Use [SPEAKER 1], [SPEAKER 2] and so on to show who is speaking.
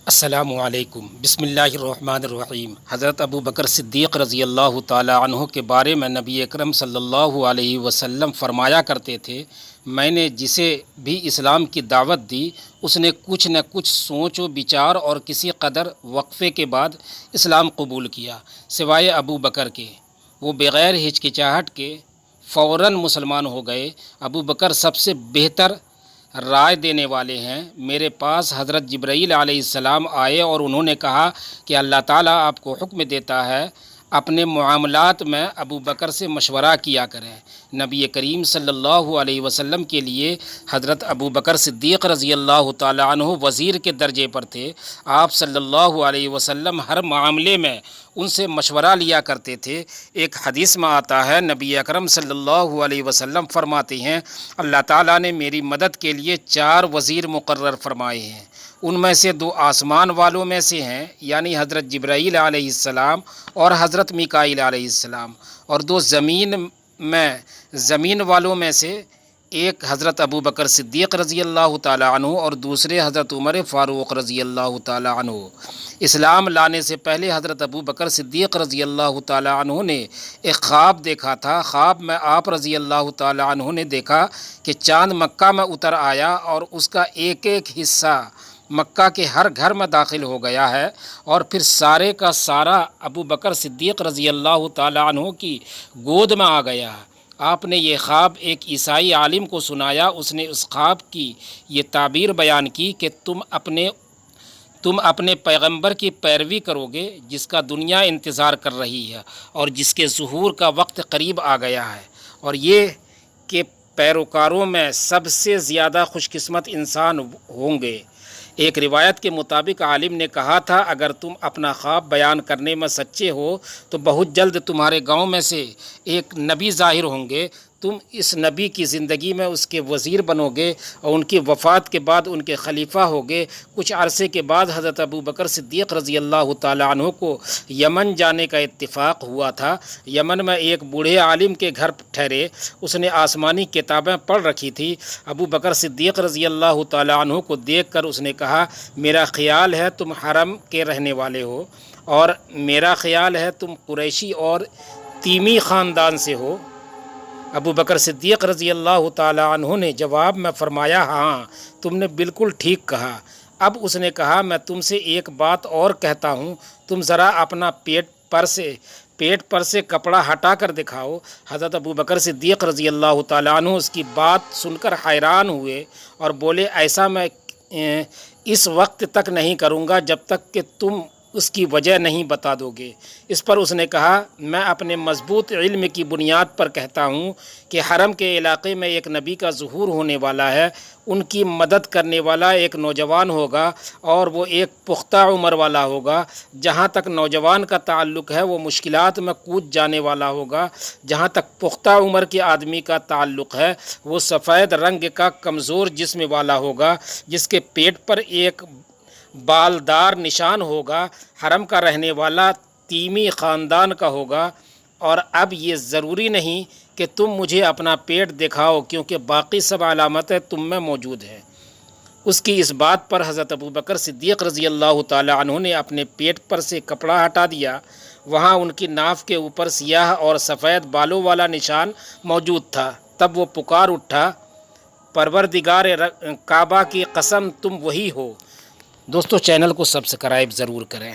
[SPEAKER 1] السلام علیکم۔ بسم اللہ الرحمن الرحیم۔ حضرت ابو بکر صدیق رضی اللہ تعالی عنہ کے بارے میں نبی اکرم صلی اللہ علیہ وسلم فرمایا کرتے تھے، میں نے جسے بھی اسلام کی دعوت دی اس نے کچھ نہ کچھ سوچ و بچار اور کسی قدر وقفے کے بعد اسلام قبول کیا، سوائے ابو بکر کے۔ وہ بغیر ہچکچاہٹ کے فوراً مسلمان ہو گئے۔ ابو بکر سب سے بہتر رائے دینے والے ہیں۔ میرے پاس حضرت جبرائیل علیہ السلام آئے اور انہوں نے کہا کہ اللہ تعالیٰ آپ کو حکم دیتا ہے اپنے معاملات میں ابو بکر سے مشورہ کیا کریں۔ نبی کریم صلی اللہ علیہ وسلم کے لیے حضرت ابو بکر صدیق رضی اللہ تعالی عنہ وزیر کے درجے پر تھے۔ آپ صلی اللہ علیہ وسلم ہر معاملے میں ان سے مشورہ لیا کرتے تھے۔ ایک حدیث میں آتا ہے، نبی اکرم صلی اللہ علیہ وسلم فرماتے ہیں، اللہ تعالیٰ نے میری مدد کے لیے 4 وزیر مقرر فرمائے ہیں۔ ان میں سے 2 آسمان والوں میں سے ہیں، یعنی حضرت جبرائیل علیہ السلام اور حضرت میکائیل علیہ السلام، اور 2 زمین والوں میں سے ایک حضرت ابو بکر صدیق رضی اللہ تعالی عنہ اور دوسرے حضرت عمر فاروق رضی اللہ تعالی عنہ۔ اسلام لانے سے پہلے حضرت ابو بکر صدیق رضی اللہ تعالی عنہ نے ایک خواب دیکھا تھا۔ خواب میں آپ رضی اللہ تعالی عنہ نے دیکھا کہ چاند مکہ میں اتر آیا اور اس کا ایک ایک حصہ مکہ کے ہر گھر میں داخل ہو گیا ہے، اور پھر سارے کا سارا ابو بکر صدیق رضی اللہ تعالی عنہ کی گود میں آ گیا ہے۔ آپ نے یہ خواب ایک عیسائی عالم کو سنایا۔ اس نے اس خواب کی یہ تعبیر بیان کی کہ تم اپنے پیغمبر کی پیروی کرو گے جس کا دنیا انتظار کر رہی ہے اور جس کے ظہور کا وقت قریب آ گیا ہے، اور یہ کہ پیروکاروں میں سب سے زیادہ خوش قسمت انسان ہوں گے۔ ایک روایت کے مطابق عالم نے کہا تھا، اگر تم اپنا خواب بیان کرنے میں سچے ہو تو بہت جلد تمہارے گاؤں میں سے ایک نبی ظاہر ہوں گے۔ تم اس نبی کی زندگی میں اس کے وزیر بنو گے اور ان کی وفات کے بعد ان کے خلیفہ ہوگے۔ کچھ عرصے کے بعد حضرت ابو بکر صدیق رضی اللہ تعالی عنہ کو یمن جانے کا اتفاق ہوا تھا۔ یمن میں ایک بوڑھے عالم کے گھر ٹھہرے۔ اس نے آسمانی کتابیں پڑھ رکھی تھی۔ ابو بکر صدیق رضی اللہ تعالی عنہ کو دیکھ کر اس نے کہا، میرا خیال ہے تم حرم کے رہنے والے ہو، اور میرا خیال ہے تم قریشی اور تیمی خاندان سے ہو۔ ابو بکر صدیق رضی اللہ تعالی عنہ نے جواب میں فرمایا، ہاں تم نے بالکل ٹھیک کہا۔ اب اس نے کہا، میں تم سے ایک بات اور کہتا ہوں، تم ذرا اپنا پیٹ پر سے کپڑا ہٹا کر دکھاؤ۔ حضرت ابو بکر صدیق رضی اللہ تعالی عنہ اس کی بات سن کر حیران ہوئے اور بولے، ایسا میں اس وقت تک نہیں کروں گا جب تک کہ تم اس کی وجہ نہیں بتا دو گے۔ اس پر اس نے کہا، میں اپنے مضبوط علم کی بنیاد پر کہتا ہوں کہ حرم کے علاقے میں ایک نبی کا ظہور ہونے والا ہے۔ ان کی مدد کرنے والا ایک نوجوان ہوگا اور وہ ایک پختہ عمر والا ہوگا۔ جہاں تک نوجوان کا تعلق ہے وہ مشکلات میں کود جانے والا ہوگا۔ جہاں تک پختہ عمر کے آدمی کا تعلق ہے وہ سفید رنگ کا کمزور جسم والا ہوگا جس کے پیٹ پر ایک بالدار نشان ہوگا۔ حرم کا رہنے والا تیمی خاندان کا ہوگا، اور اب یہ ضروری نہیں کہ تم مجھے اپنا پیٹ دکھاؤ کیونکہ باقی سب علامتیں تم میں موجود ہیں۔ اس کی اس بات پر حضرت ابو بکر صدیق رضی اللہ تعالی عنہ نے اپنے پیٹ پر سے کپڑا ہٹا دیا۔ وہاں ان کی ناف کے اوپر سیاہ اور سفید بالوں والا نشان موجود تھا۔ تب وہ پکار اٹھا، پروردگار کعبہ کی قسم تم وہی ہو۔ دوستو، چینل کو سبسکرائب ضرور کریں۔